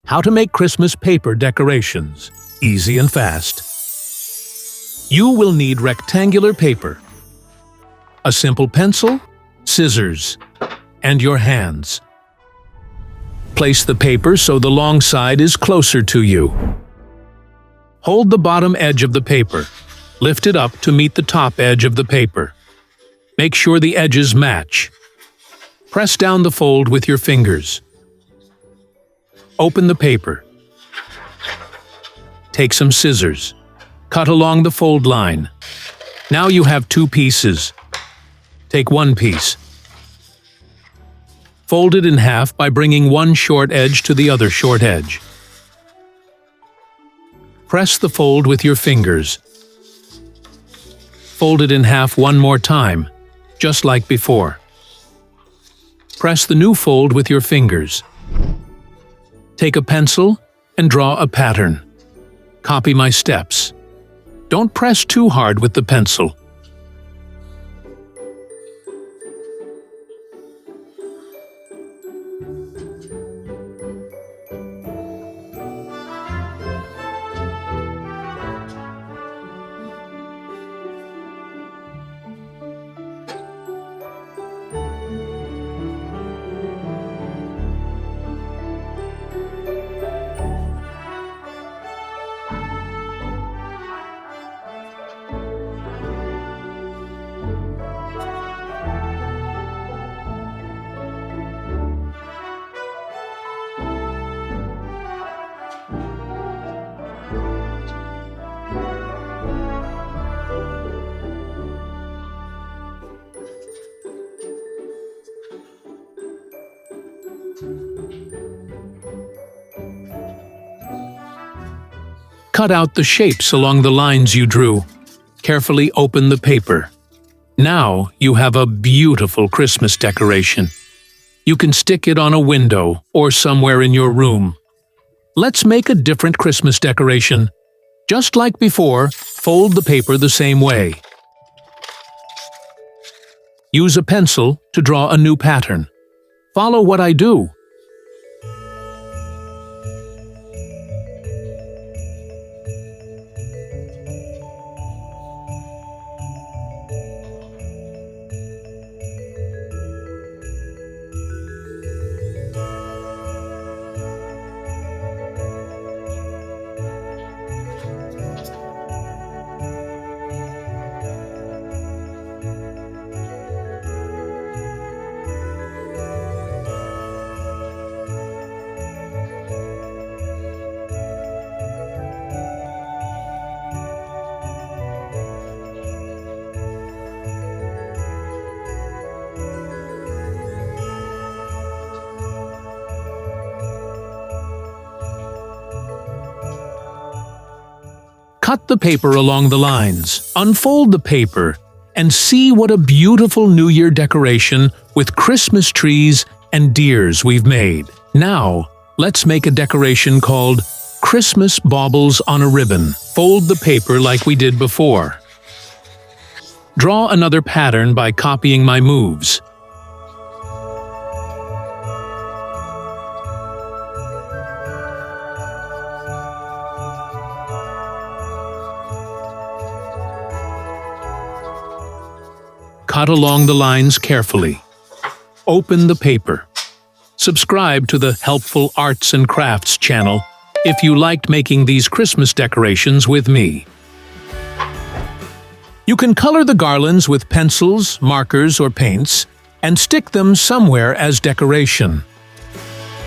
How to make Christmas paper decorations. Easy and fast. You will need rectangular paper, a simple pencil, scissors, and your hands. Place the paper so the long side is closer to you. Hold the bottom edge of the paper. Lift it up to meet the top edge of the paper. Make sure the edges match. Press down the fold with your fingers. Open the paper. Take some scissors. Cut along the fold line. Now you have two pieces. Take one piece. Fold it in half by bringing one short edge to the other short edge. Press the fold with your fingers. Fold it in half one more time, just like before. Press the new fold with your fingers. Take a pencil and draw a pattern. Copy my steps. Don't press too hard with the pencil. Cut out the shapes along the lines you drew. Carefully open the paper. Now you have a beautiful Christmas decoration. You can stick it on a window or somewhere in your room. Let's make a different Christmas decoration. Just like before, fold the paper the same way. Use a pencil to draw a new pattern. Follow what I do. Cut the paper along the lines, unfold the paper, and see what a beautiful New Year decoration with Christmas trees and deers we've made. Now, let's make a decoration called Christmas Baubles on a Ribbon. Fold the paper like we did before. Draw another pattern by copying my moves. Cut along the lines carefully. Open the paper. Subscribe to the Helpful Arts and Crafts channel if you liked making these Christmas decorations with me. You can color the garlands with pencils, markers, or paints and stick them somewhere as decoration.